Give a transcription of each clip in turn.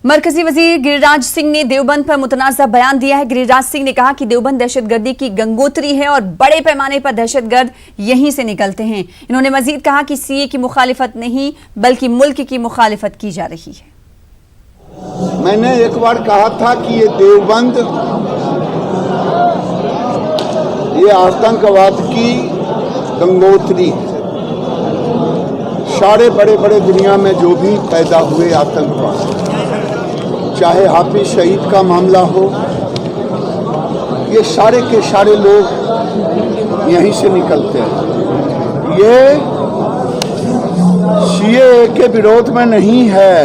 मरकजी वजीर गिरिराज सिंह ने देवबंद पर मुतनाज़ा बयान दिया है। गिरिराज सिंह ने कहा कि देवबंद दहशतगर्दी की गंगोत्री है और बड़े पैमाने पर दहशतगर्द यहीं से निकलते हैं। इन्होंने मजीद कहा कि सीए की मुखालिफत नहीं बल्कि मुल्क की मुखालिफत की जा रही है। मैंने एक बार कहा था कि ये देवबंद ये आतंकवाद की गंगोत्री है। सारे बड़े बड़े दुनिया में जो भी पैदा हुए आतंकवाद, चाहे हाफिज शहीद का मामला हो, ये सारे के सारे लोग यहीं से निकलते हैं। ये सीएए के विरोध में नहीं है,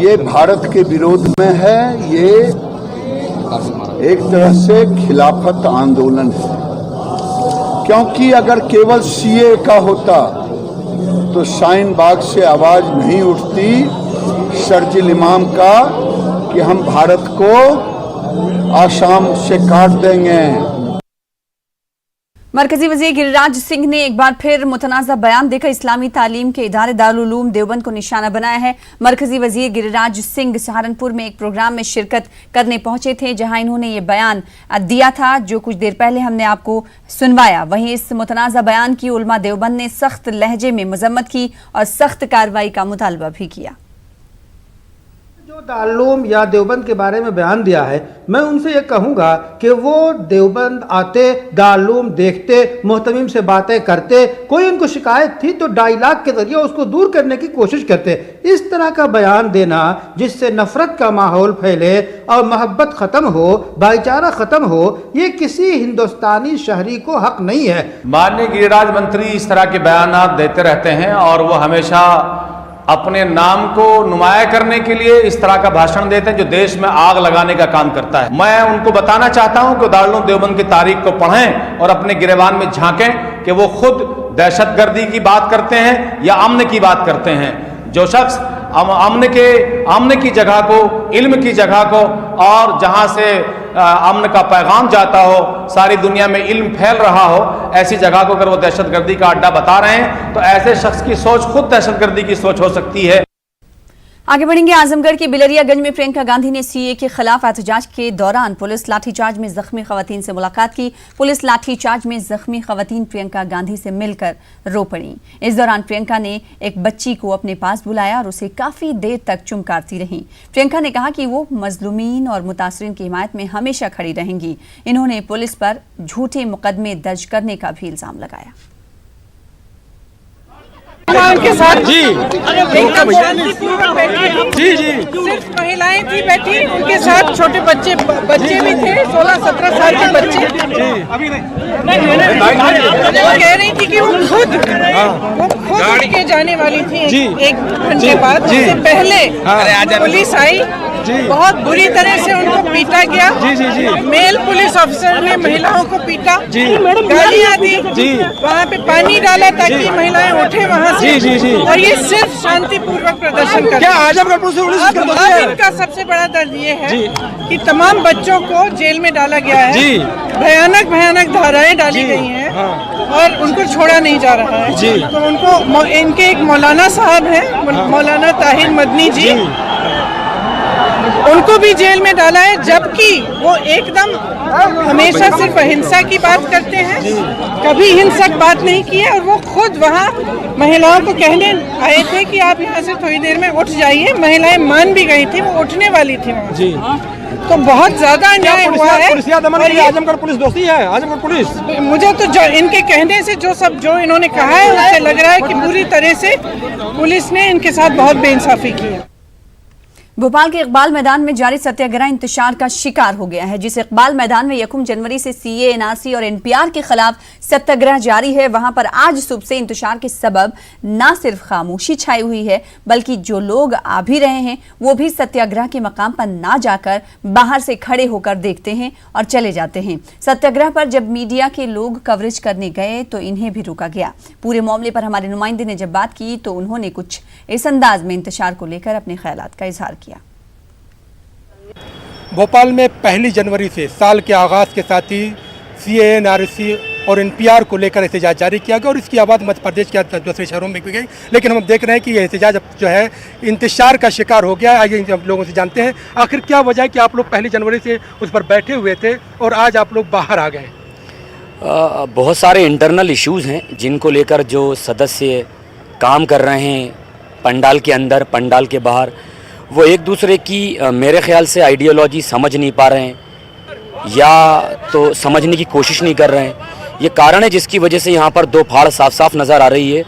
ये भारत के विरोध में है। ये एक तरह से खिलाफत आंदोलन है, क्योंकि अगर केवल सीए का होता तो शाहीन बाग से आवाज नहीं उठती शर्जिल इमाम का कि हम भारत को आसाम से काट देंगे। मरकजी वजीर गिरिराज सिंह ने एक बार फिर मुतनाज़ा बयान देकर इस्लामी तालीम के इदारे दारुल उलूम देवबंद को निशाना बनाया है। मरकजी वजीर गिरिराज सिंह सहारनपुर में एक प्रोग्राम में शिरकत करने पहुंचे थे, जहां इन्होंने ये बयान दिया था जो कुछ देर पहले हमने आपको सुनवाया। वहीं इस मुतनाज़ा बयान की उलमा देवबंद ने सख्त लहजे में मजम्मत की और सख्त कार्रवाई का मुतालबा भी किया। जो दारुल या देवबंद के बारे में बयान दिया है, मैं उनसे ये कहूँगा कि वो देवबंद आते, दारुल देखते, मोहतमिम से बातें करते, कोई उनको शिकायत थी तो डायलॉग के जरिए उसको दूर करने की कोशिश करते। इस तरह का बयान देना जिससे नफरत का माहौल फैले और मोहब्बत ख़त्म हो, भाईचारा ख़त्म हो, ये किसी हिंदुस्तानी शहरी को हक नहीं है। माननीय गिरिराज मंत्री इस तरह के बयान देते रहते हैं और वो हमेशा अपने नाम को नुमाया करने के लिए इस तरह का भाषण देते हैं जो देश में आग लगाने का काम करता है। मैं उनको बताना चाहता हूं कि दारुल उलूम देवबंद की तारीख को पढ़ें और अपने गिरेबान में झांकें कि वो खुद दहशतगर्दी की बात करते हैं या अमन की बात करते हैं। जो शख्स अमन की जगह को, इल्म की जगह को और जहां से अमन का पैगाम जाता हो, सारी दुनिया में इल्म फैल रहा हो, ऐसी जगह को अगर वो दहशतगर्दी का अड्डा बता रहे हैं तो ऐसे शख्स की सोच खुद दहशतगर्दी की सोच हो सकती है। आगे बढ़ेंगे। आजमगढ़ के बिलरियागंज में प्रियंका गांधी ने सीए के खिलाफ एहतजाज के दौरान पुलिस लाठीचार्ज में जख्मी खवातीन से मुलाकात की। पुलिस लाठीचार्ज में जख्मी खवातीन प्रियंका गांधी से मिलकर रो पड़ी। इस दौरान प्रियंका ने एक बच्ची को अपने पास बुलाया और उसे काफी देर तक चुमकारती रहीं। प्रियंका ने कहा कि वो मजलूमीन और मुतासरीन की हिमायत में हमेशा खड़ी रहेंगी। इन्होंने पुलिस पर झूठे मुकदमे दर्ज करने का भी इल्जाम लगाया। उनके साथ जी सिर्फ महिलाएं थी बैठी, उनके साथ छोटे बच्चे भी थे, 16-17 साल के बच्चे। वो कह रही थी कि वो खुद के जाने वाली थी एक घंटे बाद। उससे पहले पुलिस आई, बहुत बुरी तरह से उनको पीटा गया। मेल पुलिस अफसर ने महिलाओं को पीटा, गालियां दी, वहाँ पे पानी डाला ताकि महिलाएं उठे वहाँ से। और ये सिर्फ शांतिपूर्वक प्रदर्शन कर। क्या अब इनका सबसे बड़ा दर्द ये है कि तमाम बच्चों को जेल में डाला गया है, भयानक धाराएं डाली गई हैं और उनको छोड़ा नहीं जा रहा है। तो उनको इनके एक मौलाना साहब हैं, मौलाना ताहिर मदनी जी, उनको भी जेल में डाला है, जबकि वो एकदम हमेशा सिर्फ अहिंसा की बात करते हैं, कभी हिंसक बात नहीं की है। और वो खुद वहाँ महिलाओं को कहने आए थे कि आप यहाँ से थोड़ी देर में उठ जाइए। महिलाएं मान भी गई थी, वो उठने वाली थी वहाँ जी। तो बहुत ज्यादा अन्याय हुआ है। आजमगढ़ पुलिस दोषी है, आजमगढ़ पुलिस। मुझे तो जो इनके कहने से जो इन्होंने कहा है उससे लग रहा है कि पूरी तरह से पुलिस ने इनके साथ बहुत बेइंसाफी की है। भोपाल के इकबाल मैदान में जारी सत्याग्रह इंतशार का शिकार हो गया है। जिस इकबाल मैदान में 1 जनवरी से सीए, एनआरसी और एनपीआर के खिलाफ सत्याग्रह जारी है, वहां पर आज सुबह से इंतशार के सबब न सिर्फ खामोशी छाई हुई है बल्कि जो लोग आ भी रहे हैं वो भी सत्याग्रह के मकाम पर ना जाकर बाहर से खड़े होकर देखते हैं और चले जाते हैं। सत्याग्रह पर जब मीडिया के लोग कवरेज करने गए तो इन्हें भी रोका गया। पूरे मामले पर हमारे नुमाइंदे ने जब बात की तो उन्होंने कुछ इस अंदाज में इंतशार को लेकर अपने ख्यालात का इजहार किया। भोपाल में 1 जनवरी से साल के आगाज़ के साथ ही सीए, एनआरसी और एनपीआर को लेकर एहतजाज जारी किया गया और इसकी आवाज़ मध्य प्रदेश के दूसरे शहरों में भी गई। लेकिन हम देख रहे हैं कि ये एहतजाज अब जो है इंतशार का शिकार हो गया है। आइए हम लोगों से जानते हैं आखिर क्या वजह है कि आप लोग 1 जनवरी से उस पर बैठे हुए थे और आज आप लोग बाहर आ गए। बहुत सारे इंटरनल इश्यूज़ हैं जिनको लेकर जो सदस्य काम कर रहे हैं पंडाल के अंदर पंडाल के बाहर, वो एक दूसरे की मेरे ख्याल से आइडियोलॉजी समझ नहीं पा रहे हैं या तो समझने की कोशिश नहीं कर रहे हैं। ये कारण है जिसकी वजह से यहाँ पर दो फाड़ साफ साफ नज़र आ रही है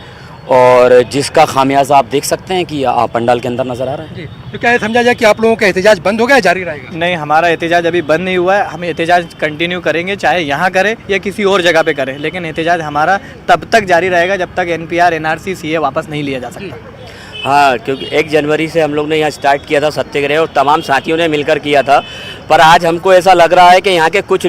और जिसका खामियाजा आप देख सकते हैं कि पंडाल के अंदर नज़र आ रहा है। जी, तो क्या समझा जाए कि आप लोगों का एहतजाज बंद हो गया, जारी रहेगा? नहीं, हमारा एहतजाज अभी बंद नहीं हुआ है। हम एहतजाज कंटिन्यू करेंगे, चाहे यहाँ करें या किसी और जगह पे करें, लेकिन एहतजाज हमारा तब तक जारी रहेगा जब तक एनपीआर एनआरसी सीए वापस नहीं लिया जा सकता। हाँ, क्योंकि 1 जनवरी से हम लोग ने यहाँ स्टार्ट किया था सत्याग्रह और तमाम साथियों ने मिलकर किया था, पर आज हमको ऐसा लग रहा है कि यहाँ के कुछ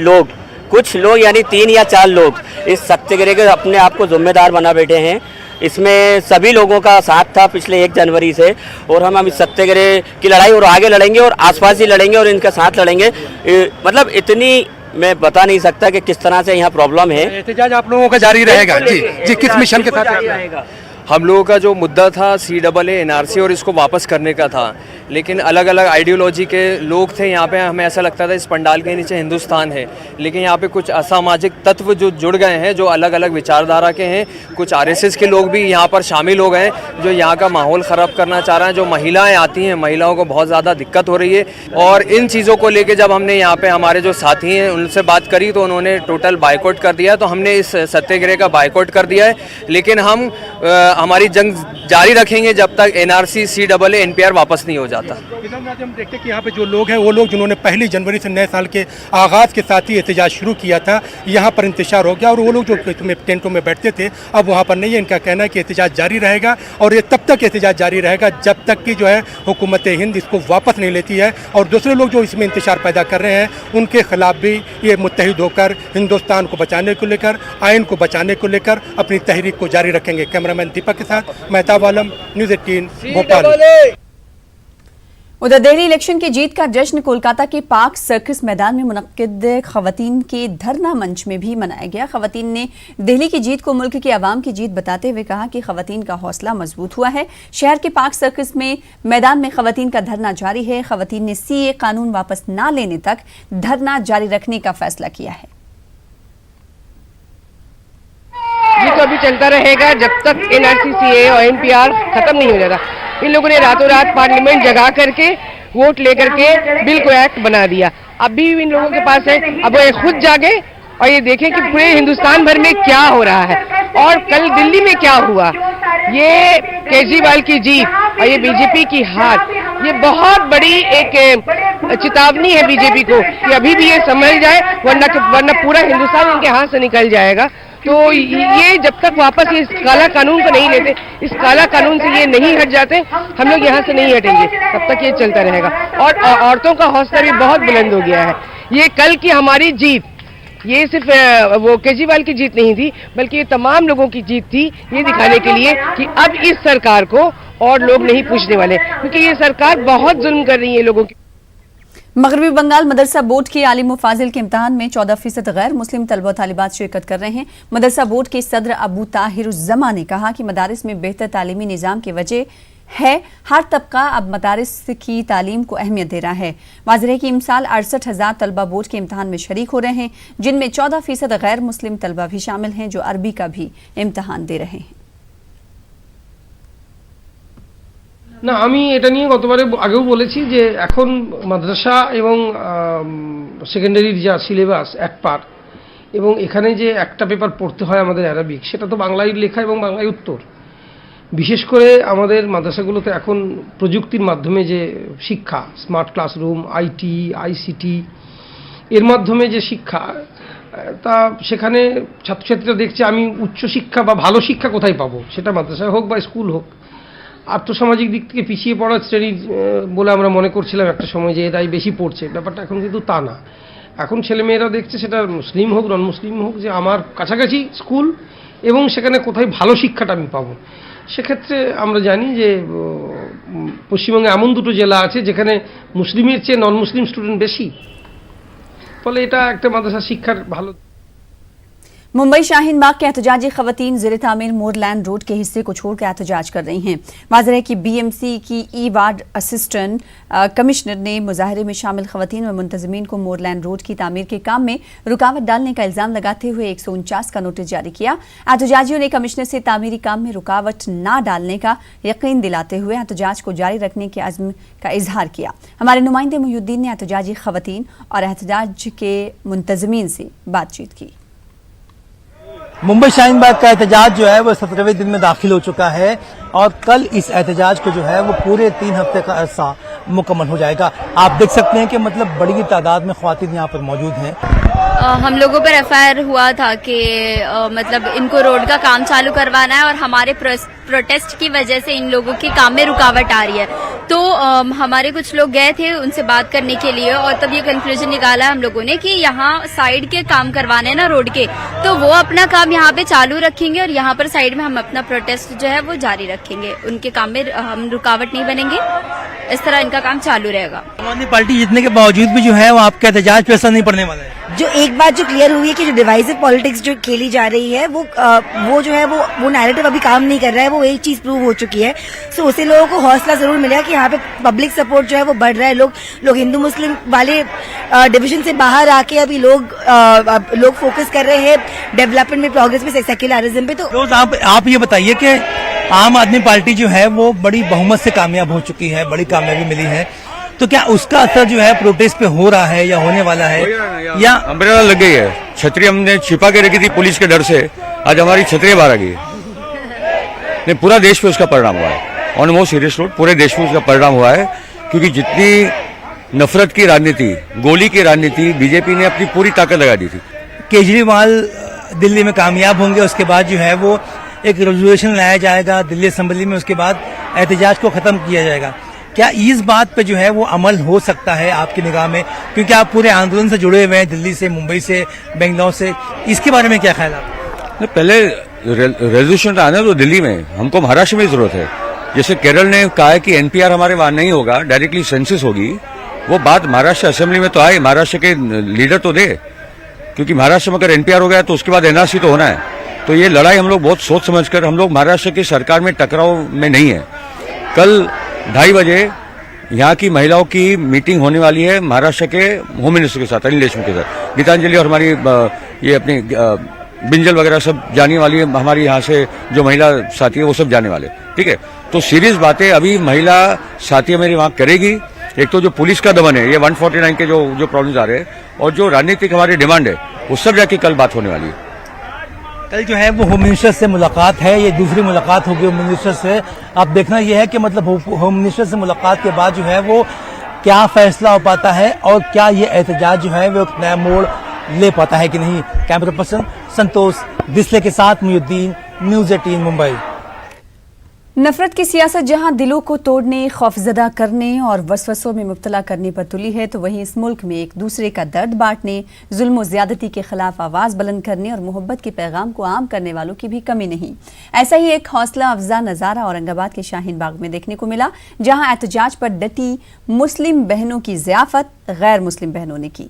लोग यानी 3 या 4 लोग इस सत्याग्रह के अपने आप को जिम्मेदार बना बैठे हैं। इसमें सभी लोगों का साथ था पिछले 1 जनवरी से और हम इस सत्याग्रह की लड़ाई और आगे लड़ेंगे और आसपास ही लड़ेंगे और इनके साथ लड़ेंगे। मतलब इतनी मैं बता नहीं सकता कि किस तरह से यहाँ प्रॉब्लम है। एहतजाज आप लोगों का जारी रहेगा? जी, किस मिशन के साथ रहेगा? हम लोगों का जो मुद्दा था CAA एनआरसी और इसको वापस करने का था, लेकिन अलग अलग आइडियोलॉजी के लोग थे यहाँ पे। हमें ऐसा लगता था इस पंडाल के नीचे हिंदुस्तान है, लेकिन यहाँ पे कुछ असामाजिक तत्व जो जुड़ गए हैं, जो अलग अलग विचारधारा के हैं। कुछ RSS के लोग भी यहाँ पर शामिल हो गए जो यहाँ का माहौल ख़राब करना चाह रहे हैं। जो महिलाएँ आती हैं, महिलाओं को बहुत ज़्यादा दिक्कत हो रही है और इन चीज़ों को लेकर जब हमने यहाँ पर हमारे जो साथी हैं उनसे बात करी तो उन्होंने टोटल बाइकआउट कर दिया। तो हमने इस सत्याग्रह का बाइकआउट कर दिया है, लेकिन हम हमारी जंग जारी रखेंगे जब तक एनआरसी CAA एनपीआर वापस नहीं हो जाता। हम देखते हैं कि यहाँ पे जो लोग हैं वो लोग जिन्होंने 1 जनवरी से नए साल के आगाज़ के साथ ही एहतजाज शुरू किया था, यहाँ पर इंतशार हो गया और वो लोग जो टेंटों में बैठते थे अब वहाँ पर नहीं है। इनका कहना है कि एहतजाज जारी रहेगा और ये तब तक एहतजाज जारी रहेगा जब तक कि जो है हुकूमत हिंद इसको वापस नहीं लेती है। और दूसरे लोग जो इसमें इंतशार पैदा कर रहे हैं उनके खिलाफ भी ये मुत्तहिद होकर हिंदुस्तान को बचाने को लेकर, आइन को बचाने को लेकर अपनी तहरीक को जारी रखेंगे। कैमरामैन दीपक के साथ मेहताब आलम, न्यूज़ 18 भोपाल। उधर दिल्ली इलेक्शन की जीत का जश्न कोलकाता के पार्क सर्कस मैदान में मुनक्किद खवातीन के धरना मंच में भी मनाया गया। खवातीन ने दिल्ली की जीत को मुल्क की आवाम की जीत बताते हुए कहा कि खवातीन का हौसला मजबूत हुआ है। शहर के पार्क सर्कस में मैदान में खवातीन का धरना जारी है। खवातीन ने CAA कानून वापस न लेने तक धरना जारी रखने का फैसला किया है। ये तो अभी चलता रहेगा जब तक एनआरसी CAA और एनपीआर खत्म नहीं हो जाता। इन लोगों ने रातों रात पार्लियामेंट जगा करके वोट लेकर के बिल को एक्ट बना दिया। अभी इन लोगों के पास है, अब वो खुद जागे और ये देखें कि पूरे हिंदुस्तान भर में क्या हो रहा है और कल दिल्ली में क्या हुआ। ये केजरीवाल की जीत और ये बीजेपी की हार, ये बहुत बड़ी एक चेतावनी है बीजेपी को कि अभी भी ये समझ जाए, वरना पूरा हिंदुस्तान इनके हाथ से निकल जाएगा। तो ये जब तक वापस इस काला कानून को नहीं लेते, इस काला कानून से ये नहीं हट जाते, हम लोग यहाँ से नहीं हटेंगे, तब तक ये चलता रहेगा। और औरतों का हौसला भी बहुत बुलंद हो गया है। ये कल की हमारी जीत, ये सिर्फ वो केजरीवाल की जीत नहीं थी, बल्कि ये तमाम लोगों की जीत थी, ये दिखाने के लिए कि अब इस सरकार को और लोग नहीं पूछने वाले, क्योंकि ये सरकार बहुत जुल्म कर रही है लोगों की। मगरबी बंगाल मदरसा बोर्ड के आलिम व फाजिल के इम्तिहान में 14% गैर मुस्लिम तलबा तालिबात शिरकत कर रहे हैं। मदरसा बोर्ड के सदर अबू ताहिरुज़्ज़मा ने कहा कि मदारिस में बेहतर तालीमी निज़ाम की वजह है हर तबका अब मदारिस की तालीम को अहमियत दे रहा है। वाज़ेह है कि इमसाल 68,000 तलबा बोर्ड के इम्तिहान में शरीक हो रहे हैं, जिनमें 14% गैर मुस्लिम तलबा भी शामिल हैं जो अरबी का भी इम्तिहान दे रहे हैं। না, আমি এটা নিয়ে গতবারে আগেও বলেছি যে এখন মাদ্রাসা এবং সেকেন্ডারির যা সিলেবাস এক পার এবং এখানে যে একটা পেপার পড়তে হয় আমাদের অ্যারাবিক, সেটা তো বাংলায় লেখা এবং বাংলায় উত্তর। বিশেষ করে আমাদের মাদ্রাসাগুলোতে এখন প্রযুক্তির মাধ্যমে যে শিক্ষা, স্মার্ট ক্লাসরুম, আইটি, আইসিটি এর মাধ্যমে যে শিক্ষা, তা সেখানে ছাত্রছাত্রীরা দেখছে আমি উচ্চশিক্ষা বা ভালো শিক্ষা কোথায় পাবো, সেটা মাদ্রাসায় হোক বা স্কুল হোক। আর্থসামাজিক দিক থেকে পিছিয়ে পড়া শ্রেণীর বলে আমরা মনে করছিলাম একটা সময় যে এরাই বেশি পড়ছে, ব্যাপারটা এখন কিন্তু তা না। এখন ছেলেমেয়েরা দেখছে, সেটা মুসলিম হোক নন মুসলিম হোক, যে আমার কাছাকাছি স্কুল এবং সেখানে কোথায় ভালো শিক্ষাটা আমি পাবো। সেক্ষেত্রে আমরা জানি যে পশ্চিমবঙ্গে এমন দুটো জেলা আছে যেখানে মুসলিমের চেয়ে নন মুসলিম স্টুডেন্ট বেশি, ফলে এটা একটা মাদ্রাসা শিক্ষার ভালো। मुंबई शाहीन बाग के एहतजाजी खवातीन ज़ेरे तामीर मोरलैंड रोड के हिस्से को छोड़कर एहतजाज कर रही हैं। वाज़ेह है कि बीएमसी की ई वार्ड असिस्टेंट कमिश्नर ने मुजाहरे में शामिल खवातीन व मुंतज़मीन को मोरलैंड रोड की तामीर के काम में रुकावट डालने का इल्ज़ाम लगाते हुए 149 का नोटिस जारी किया। एहतजाजियों ने कमिश्नर से तामीरी काम में रुकावट न डालने का यकीन दिलाते हुए एहतजाज को जारी रखने के अज़्म का इजहार किया। हमारे नुमाइंदे मुहिउद्दीन ने एहतजाजी खवातीन और एहतजाज के मुंतज़मीन से बातचीत की। मुंबई शाहीन बाग का एहतजाज जो है वो 17वें दिन में दाखिल हो चुका है और कल इस एहतजाज को जो है वो पूरे 3 हफ्ते का अरसा मुकम्मल हो जाएगा। आप देख सकते हैं कि मतलब बड़ी तादाद में ख्वातीन यहाँ पर मौजूद हैं। हम लोगों पर एफआईआर हुआ था कि मतलब इनको रोड का काम चालू करवाना है और हमारे प्रोटेस्ट की वजह से इन लोगों के काम में रुकावट आ रही है। तो हमारे कुछ लोग गए थे उनसे बात करने के लिए और तब ये कंक्लूजन निकाला हम लोगों ने कि यहाँ साइड के काम करवाने हैं ना रोड के, तो वो अपना काम यहाँ पे चालू रखेंगे और यहाँ पर साइड में हम अपना प्रोटेस्ट जो है वो जारी रखेंगे। उनके काम में हम रुकावट नहीं बनेंगे, इस तरह इनका काम चालू रहेगा। आम आदमी पार्टी जीतने के बावजूद भी जो है वो आपका एहतजाज पे असर नहीं पड़ने वाला है। जो एक बात जो क्लियर हुई है कि जो डिवाइसिव पॉलिटिक्स जो खेली जा रही है वो जो है वो नैरेटिव अभी काम नहीं कर रहा है, वो एक चीज प्रूव हो चुकी है। सो उससे लोगों को हौसला जरूर मिलेगा कि यहाँ पे पब्लिक सपोर्ट जो है वो बढ़ रहा है। लोग हिंदू मुस्लिम वाले डिवीजन से बाहर आके अभी लोग फोकस कर रहे हैं डेवलपमेंट में, प्रोग्रेस में, सेक्युलरिज्म पे। तो आप ये बताइए कि आम आदमी पार्टी जो है वो बड़ी बहुमत से कामयाब हो चुकी है, बड़ी कामयाबी मिली है, तो क्या उसका असर जो है प्रोटेस्ट पे हो रहा है या होने वाला है या अम्ब्रेला लग गई है? छतरी हमने छिपा के रखी थी पुलिस के डर से, आज हमारी छतरी बाहर आ गई है। नहीं, पूरा देश पे उसका परिणाम हुआ है। ऑन मोस्ट सीरियस नोट, पूरे देश में उसका परिणाम हुआ है, क्योंकि जितनी नफरत की राजनीति, गोली की राजनीति बीजेपी ने अपनी पूरी ताकत लगा दी थी। केजरीवाल दिल्ली में कामयाब होंगे, उसके बाद जो है वो एक रेजोल्यूशन लाया जाएगा दिल्ली असेंबली में, उसके बाद एहतजाज को खत्म किया जाएगा। क्या इस बात पे जो है वो अमल हो सकता है आपकी निगाह में, क्योंकि आप पूरे आंदोलन से जुड़े हुए हैं, दिल्ली से, मुंबई से, बेंगलोर से, इसके बारे में क्या ख्याल है? पहले रेजोल्यूशन आना तो दिल्ली में, हमको महाराष्ट्र में जरूरत है। जैसे केरल ने कहा है कि एनपीआर हमारे वहां नहीं होगा, डायरेक्टली सेंसस होगी, वो बात महाराष्ट्र असेंबली में तो आए, महाराष्ट्र के लीडर तो दे, क्योंकि महाराष्ट्र में अगर एनपीआर हो गया तो उसके बाद एनआरसी तो होना है। तो ये लड़ाई हम लोग बहुत सोच समझ कर, हम लोग महाराष्ट्र की सरकार में टकराव में नहीं है। कल 2:30 बजे यहाँ की महिलाओं की मीटिंग होने वाली है महाराष्ट्र के होम मिनिस्टर के साथ, अनिल देशमुख के साथ। गीतांजलि और हमारी ये अपनी बिंजल वगैरह सब जाने वाली है, हमारी यहाँ से जो महिला साथी है वो सब जाने वाले, ठीक है। तो सीरियस बातें अभी महिला साथी मेरी वहाँ करेगी। एक तो जो पुलिस का दमन है, ये 149 के जो प्रॉब्लम्स आ रहे हैं, और जो राजनीतिक हमारी डिमांड है, वो सब जाके कल बात होने वाली है। कल जो है वो होम मिनिस्टर से मुलाकात है, ये दूसरी मुलाकात होगी होम मिनिस्टर से। अब देखना यह है कि मतलब होम मिनिस्टर से मुलाकात के बाद जो है वो क्या फैसला हो पाता है और क्या ये एहतजाज जो है वो एक नया मोड़ ले पाता है कि नहीं। कैमरा पर्सन संतोष दिसले के साथ मुहिउद्दीन, न्यूज़ 18 मुंबई। नफरत की सियासत जहां दिलों को तोड़ने, खौफजदा करने और वसवसों में मुब्तला करने पर तुली है, तो वहीं इस मुल्क में एक दूसरे का दर्द बांटने, जुल्म और ज्यादती के खिलाफ आवाज बुलंद करने और मोहब्बत के पैगाम को आम करने वालों की भी कमी नहीं। ऐसा ही एक हौसला अफजा नजारा औरंगाबाद के शाहीन बाग में देखने को मिला, जहां एहतजाज पर डटी मुस्लिम बहनों की ज़ियाफत गैर मुस्लिम बहनों ने की।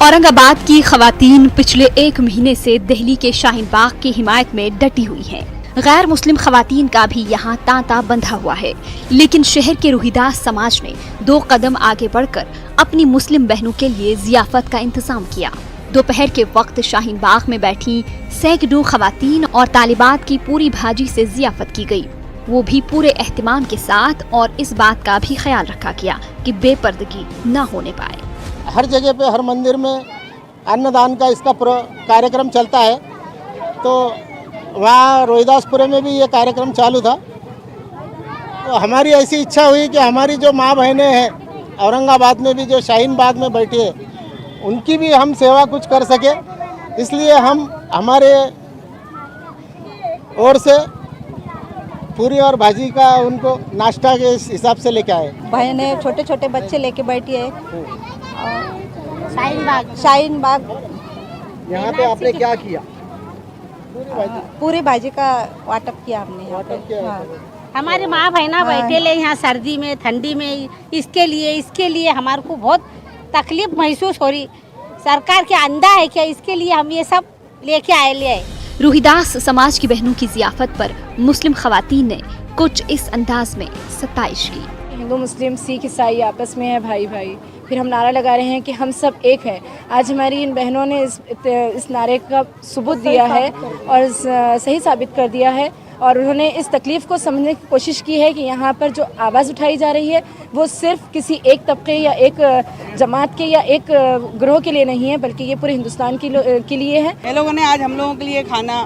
औरंगाबाद की खवातीन पिछले 1 महीने से दिल्ली के शाहीन बाग की हिमायत में डटी हुई हैं। गैर मुस्लिम खवातीन का भी यहाँ तांता बंधा हुआ है, लेकिन शहर के रूहीदास समाज ने 2 कदम आगे बढ़कर अपनी मुस्लिम बहनों के लिए जियाफत का इंतजाम किया। दोपहर के वक्त शाहीन बाग में बैठी सैकड़ों खवातीन और तालिबात की पूरी भाजी से जियाफत की गई, वो भी पूरे एहतिमाम के साथ, और इस बात का भी ख्याल रखा गया कि बेपर्दगी न होने पाए। हर जगह पे, हर मंदिर में अन्नदान का इसका कार्यक्रम चलता है, तो वहाँ रोहिदासपुरे में भी ये कार्यक्रम चालू था। तो हमारी ऐसी इच्छा हुई कि हमारी जो माँ बहनें हैं औरंगाबाद में भी, जो शाहीन बाग में बैठी है, उनकी भी हम सेवा कुछ कर सके, इसलिए हम हमारे ओर से पूरी और भाजी का उनको नाश्ता के हिसाब से लेके आए। बहनें, छोटे छोटे बच्चे लेके बैठी है शाहीन बाग। यहाँ पे आपने क्या किया? पूरी भाजी का वाटप किया हमने यहाँ पे। हाँ। हमारे माँ बहना बैठे ले यहाँ सर्दी में ठंडी में, इसके लिए हमारे को बहुत तकलीफ महसूस हो रही। सरकार के अंधा है क्या, इसके लिए हम ये सब लेके आए ले। रोहिदास समाज की बहनों की जियाफत पर मुस्लिम खवातीन ने कुछ इस अंदाज में सताइश की। हिंदू मुस्लिम सिख ईसाई आपस में है भाई भाई, फिर हम नारा लगा रहे हैं कि हम सब एक हैं। आज हमारी इन बहनों ने इस नारे का सबूत दिया है और सही साबित कर दिया है, और उन्होंने इस तकलीफ़ को समझने की कोशिश की है कि यहाँ पर जो आवाज़ उठाई जा रही है वो सिर्फ किसी एक तबके या एक जमात के या एक ग्रोह के लिए नहीं है, बल्कि ये पूरे हिंदुस्तान के लिए है। ये लोगों ने आज हम लोगों के लिए खाना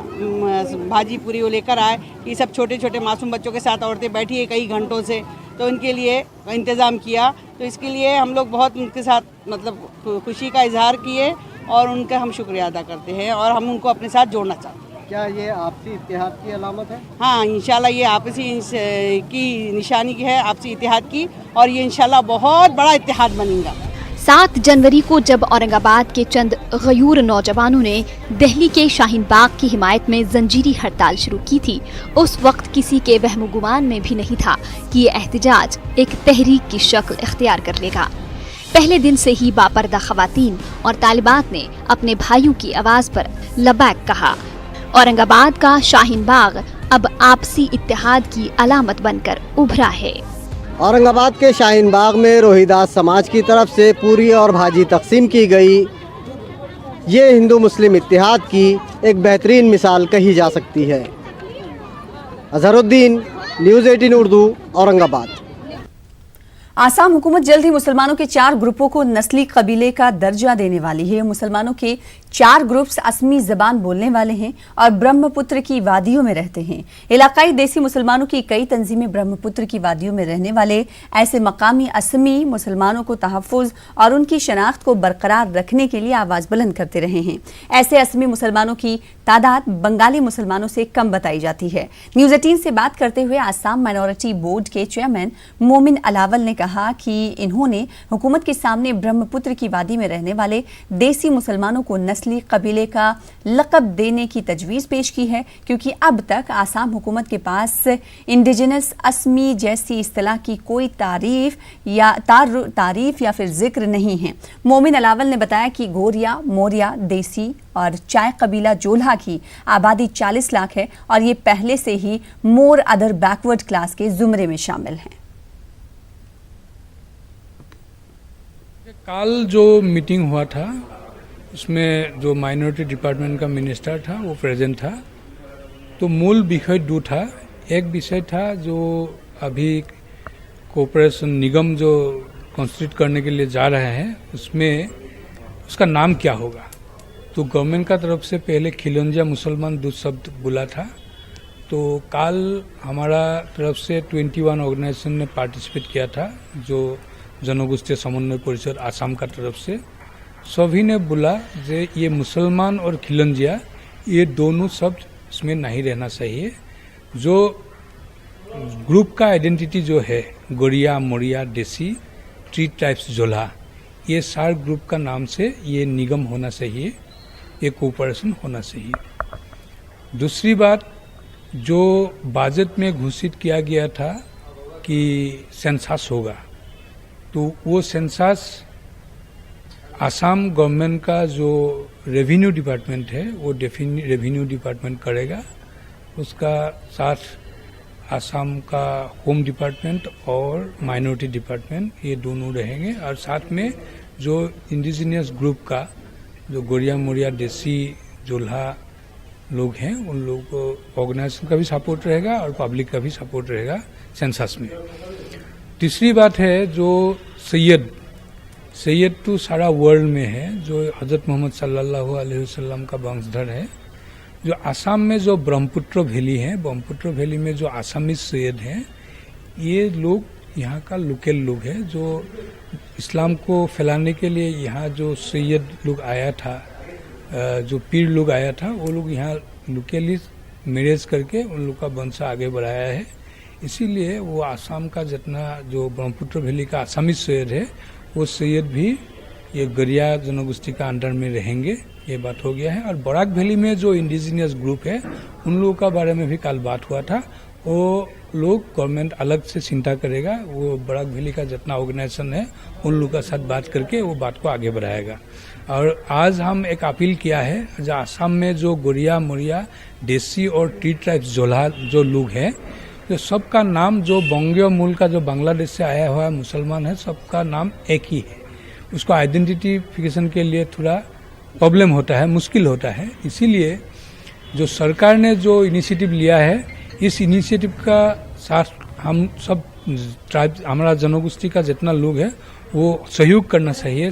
भाजी पूरी वो लेकर आए। ये सब छोटे छोटे मासूम बच्चों के साथ औरतें बैठी है कई घंटों से, तो इनके लिए इंतज़ाम किया। तो इसके लिए हम लोग बहुत उनके साथ मतलब खुशी का इजहार किए और उनका हम शुक्रिया अदा करते हैं और हम उनको अपने साथ जोड़ना चाहते हैं। क्या ये आपसी इत्तेहाद की अलामत है? हाँ, इंशाल्लाह ये आपसी की निशानी है, आपसी इत्तेहाद की, और ये इंशाल्लाह बहुत बड़ा इत्तेहाद बनेगा। 7 जनवरी को जब औरंगाबाद के चंद गयूर नौजवानों ने दिल्ली के शाहीन बाग की हिमायत में जंजीरी हड़ताल शुरू की थी, उस वक्त किसी के वहम गुमान में भी नहीं था कि ये एहतजाज एक तहरीक की शक्ल इख्तियार कर लेगा। पहले दिन से ही बापर्दा खवातीन और तालिबात ने अपने भाइयों की आवाज पर लबैक कहा। औरंगाबाद का शाहीन बाग अब आपसी इत्तेहाद की अलामत बनकर उभरा है। औरंगाबाद के शाहीन बाग में रोहिदास समाज की तरफ से पूरी और भाजी तकसीम की गई। ये हिंदू मुस्लिम इत्तेहाद की एक बेहतरीन मिसाल कही जा सकती है। अजहरुद्दीन, न्यूज़ 18 उर्दू, औरंगाबाद। आसाम हुकूमत जल्द ही मुसलमानों के 4 ग्रुपों को नस्ली कबीले का दर्जा देने वाली है। मुसलमानों के 4 ग्रुप्स असमी ज़बान बोलने वाले हैं और ब्रह्मपुत्र की वादियों में रहते हैं। इलाकाई देसी मुसलमानों की कई तंजीमें ब्रह्मपुत्र की वादियों में रहने वाले ऐसे मकामी असमी मुसलमानों को तहफ़्फ़ुज़ और उनकी शनाख्त को बरकरार रखने के लिए आवाज़ बुलंद करते रहे हैं। ऐसे असमी मुसलमानों की तादाद बंगाली मुसलमानों से कम बताई जाती है। न्यूज़ 18 से बात करते हुए आसाम माइनॉरिटी बोर्ड के चेयरमैन मोमिन अलावल ने कहा कि इन्होंने हुकूमत के सामने ब्रह्मपुत्र की वादी में रहने वाले देसी मुसलमानों को नस्ली कबीले का लक़ब देने की तजवीज़ पेश की है, क्योंकि अब तक आसाम हुकूमत के पास इंडिजिनस असमी जैसी इस्तिलाह की कोई तारीफ या फिर जिक्र नहीं है। मोमिन अलावल ने बताया कि गोरिया, मोरिया, देसी और चाय कबीला जोल्हा की आबादी 40 लाख है और ये पहले से ही मोर अदर बैकवर्ड क्लास के जुमरे में शामिल हैं। कल जो मीटिंग हुआ था उसमें जो माइनॉरिटी डिपार्टमेंट का मिनिस्टर था वो प्रेजेंट था। तो मूल विषय 2 था। एक विषय था जो अभी कोऑपरेशन निगम जो कॉन्स्टिट्यूट करने के लिए जा रहे हैं उसमें उसका नाम क्या होगा। तो गवर्नमेंट का तरफ से पहले खिलंजिया मुसलमान 2 शब्द बोला था। तो कल हमारा तरफ से 21 ऑर्गेनाइजेशन ने पार्टिसिपेट किया था, जो जनगोष्ठी समन्वय परिषद आसाम का तरफ से। सभी ने बोला कि ये मुसलमान और खिलंजिया ये दोनों शब्द इसमें नहीं रहना चाहिए। जो ग्रुप का आइडेंटिटी जो है गोरिया, मोरिया, देसी, 3 टाइप्स जोल्हा, ये 4 ग्रुप का नाम से ये निगम होना चाहिए, ये कोऑपरेशन होना चाहिए। दूसरी बात, जो बजट में घोषित किया गया था कि सेंसस होगा, तो वो सेंसस आसाम गवर्नमेंट का जो रेवेन्यू डिपार्टमेंट है वो रेवेन्यू डिपार्टमेंट करेगा। उसका साथ आसाम का होम डिपार्टमेंट और माइनॉरिटी डिपार्टमेंट ये दोनों रहेंगे, और साथ में जो इंडिजिनियस ग्रुप का जो गोरिया, मोरिया, देसी, जोल्हा लोग हैं उन लोगों को ऑर्गेनाइजेशन का भी सपोर्ट रहेगा और पब्लिक का भी सपोर्ट रहेगा सेंसस में। तीसरी बात है जो सैयद तो सारा वर्ल्ड में है, जो हजरत मोहम्मद सल्लल्लाहु अलैहि वसल्लम का वंशधर है। जो आसाम में जो ब्रह्मपुत्र वैली है, ब्रह्मपुत्र वैली में जो आसामी सैयद हैं, ये लोग यहाँ का लोकल लोग हैं। जो इस्लाम को फैलाने के लिए यहाँ जो सैयद लोग आया था, जो पीर लोग आया था, वो लोग यहाँ लोकली मैरिज करके उन लोग का वंश आगे बढ़ाया है। इसीलिए वो आसाम का जितना जो ब्रह्मपुत्र वैली का आसामी सैयद है, वो सैयद भी ये गरिया जनगोष्ठी का अंडर में रहेंगे, ये बात हो गया है। और बराक वैली में जो इंडिजिनियस ग्रुप है उन लोगों का बारे में भी कल बात हुआ था। वो लोग गवर्नमेंट अलग से चिंता करेगा। वो बराक वैली का जितना ऑर्गेनाइजेशन है उन लोगों के साथ बात करके वो बात को आगे बढ़ाएगा। और आज हम एक अपील किया है, जो आसाम में जो गोरिया मोरिया देसी और टी ट्राइब्स जोला जो लोग हैं, जो सबका नाम जो बंगीय मूल का जो बांग्लादेश से आया हुआ मुसलमान है, सबका नाम एक ही है। उसको आइडेंटिफिकेशन के लिए थोड़ा प्रॉब्लम होता है, मुश्किल होता है। इसीलिए जो सरकार ने जो इनिशिएटिव लिया है, इस इनिशिएटिव का साथ हम सब ट्राइब हमारा जनगोष्ठी का जितना लोग है वो सहयोग करना चाहिए।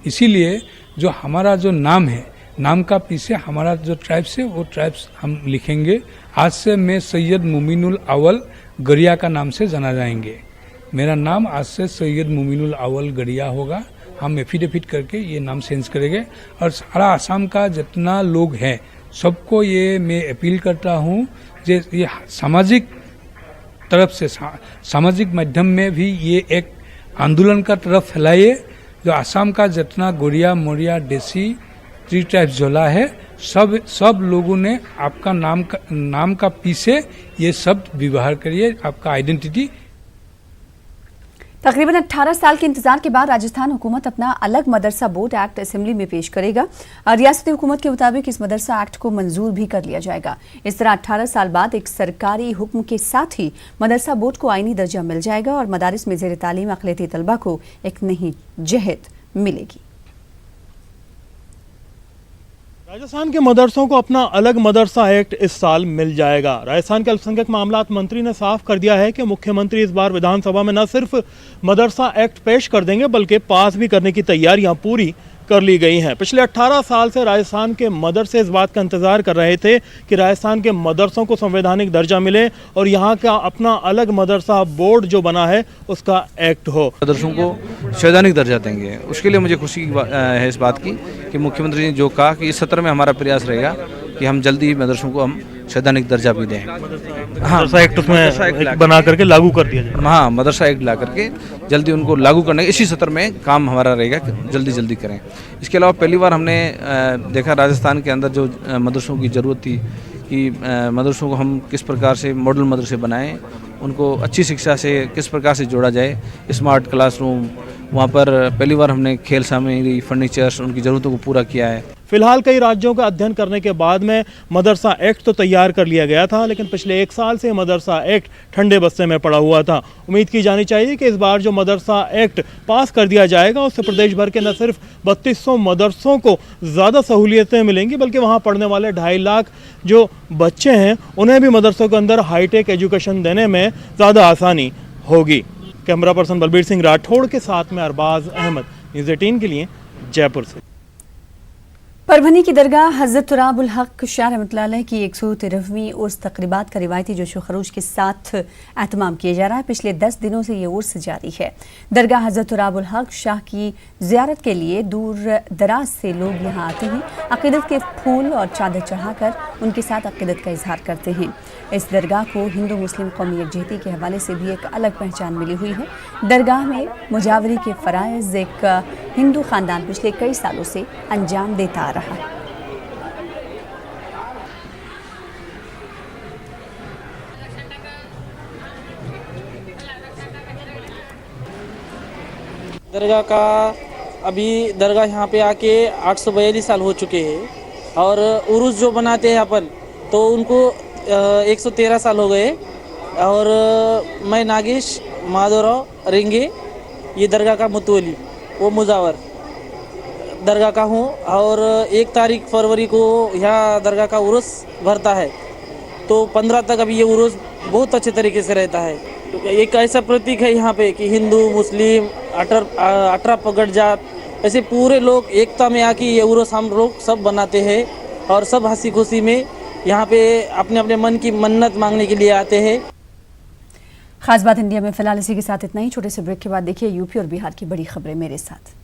इसीलिए जो हमारा जो नाम है, नाम का पीछे हमारा जो ट्राइब्स है वो ट्राइब्स हम लिखेंगे। आज से मैं सैयद मुमीनुल अव्वल गरिया का नाम से जाना जाएंगे। मेरा नाम आज से सैयद मुमीनुल अव्वल गरिया होगा। हम एफिडेविट करके ये नाम चेंज करेंगे। और सारा आसाम का जितना लोग हैं सबको ये मैं अपील करता हूँ, ये सामाजिक तरफ से सामाजिक माध्यम में भी ये एक आंदोलन का तरफ फैलाइए। जो आसाम का जितना गोरिया मोरिया देसी ट्री ट्राइब्स जोला है, सब लोगों ने आपका नाम का पीछे ये शब्द व्यवहार करिए, आपका आइडेंटिटी। तकरीबन 18 साल के इंतजार के बाद राजस्थान हुकूमत अपना अलग मदरसा बोर्ड एक्ट असेंबली में पेश करेगा। रियासती हुकूमत के मुताबिक इस मदरसा एक्ट को मंजूर भी कर लिया जाएगा। इस तरह 18 साल बाद एक सरकारी हुक्म के साथ ही मदरसा बोर्ड को आईनी दर्जा मिल जाएगा और मदारिस में ज़ेर तालीम अक़लियती तलबा को एक नई जहत मिलेगी। राजस्थान के मदरसों को अपना अलग मदरसा एक्ट इस साल मिल जाएगा। राजस्थान के अल्पसंख्यक मामलात मंत्री ने साफ कर दिया है कि मुख्यमंत्री इस बार विधानसभा में न सिर्फ मदरसा एक्ट पेश कर देंगे बल्कि पास भी करने की तैयारियां पूरी कर ली गई हैं। पिछले 18 साल से राजस्थान के मदरसे इस बात का इंतजार कर रहे थे कि राजस्थान के मदरसों को संवैधानिक दर्जा मिले और यहाँ का अपना अलग मदरसा बोर्ड जो बना है उसका एक्ट हो। मदरसों को संवैधानिक दर्जा देंगे, उसके लिए मुझे खुशी है इस बात की कि मुख्यमंत्री ने जो कहा कि इस सत्र में हमारा प्रयास रहेगा कि हम जल्दी ही मदरसों को हम संवैधानिक दर्जा भी दें। हाँ, मदरसा एक्ट उसमें बना करके लागू कर दिया जाए। हाँ, मदरसा एक्ट ला करके जल्दी उनको लागू करने इसी सत्र में काम हमारा रहेगा कि जल्दी करें। इसके अलावा पहली बार हमने देखा राजस्थान के अंदर जो मदरसों की ज़रूरत थी कि मदरसों को हम किस प्रकार से मॉडल मदरसे बनाएं, उनको अच्छी शिक्षा से किस प्रकार से जोड़ा जाए, स्मार्ट क्लासरूम, वहाँ पर पहली बार हमने खेल सामग्री, फर्नीचर्स, उनकी ज़रूरतों को पूरा किया है। फिलहाल कई राज्यों का अध्ययन करने के बाद में मदरसा एक्ट तो तैयार कर लिया गया था, लेकिन पिछले 1 साल से मदरसा एक्ट ठंडे बस्ते में पड़ा हुआ था। उम्मीद की जानी चाहिए कि इस बार जो मदरसा एक्ट पास कर दिया जाएगा उससे प्रदेश भर के न सिर्फ 3200 मदरसों को ज़्यादा सहूलियतें मिलेंगी बल्कि वहाँ पढ़ने वाले 2.5 लाख जो बच्चे हैं उन्हें भी मदरसों के अंदर हाईटेक एजुकेशन देने में ज़्यादा आसानी होगी। कैमरा पर्सन बलबीर सिंह राठौड़ के साथ में अरबाज अहमद, न्यूज़ 18 के लिए जयपुर से। परभनी की दरगाह हज़रत तुराबुल हक शाह रहमतुल्लाह अलैह की 113वीं उर्स तक़रीबात का रिवायती जोशो खरोश के साथ एहतमाम किया जा रहा है। पिछले 10 दिनों से ये उर्स जारी है। दरगाह हज़रत तुराबुल हक शाह की ज़ियारत के लिए दूर दराज से लोग यहाँ आते हैं, अक़ीदत के फूल और चादर चढ़ाकर उनके साथ अक़ीदत का इजहार करते हैं। इस दरगाह को हिंदू मुस्लिम कौमी यकजहती के हवाले से भी एक अलग पहचान मिली हुई है। दरगाह में मुजावरी के फ़राइज़ एक हिंदू ख़ानदान पिछले कई सालों से अंजाम देता आ रहा है। दरगाह का अभी दरगाह यहाँ पे आके 842 साल हो चुके हैं और उर्स जो बनाते हैं अपन तो उनको 113 साल हो गए। और मैं नागेश माधवराव रेंगे, ये दरगाह का मुतवली, वो मुजावर दरगाह का हूँ और 1 तारीख फरवरी को यहाँ दरगाह का उर्स भरता है तो 15 तक अभी ये उर्स बहुत अच्छे तरीके से रहता है। एक ऐसा प्रतीक है यहाँ पे कि हिंदू मुस्लिम 18 पगड़ जात ऐसे पूरे लोग एकता में आके ये उर्स हम लोग सब बनाते हैं और सब हंसी खुशी में यहाँ पे अपने अपने मन की मन्नत मांगने के लिए आते हैं। खास बात इंडिया में फिलहाल इसी के साथ इतना ही। छोटे से ब्रेक के बाद देखिए यूपी और बिहार की बड़ी खबरें मेरे साथ।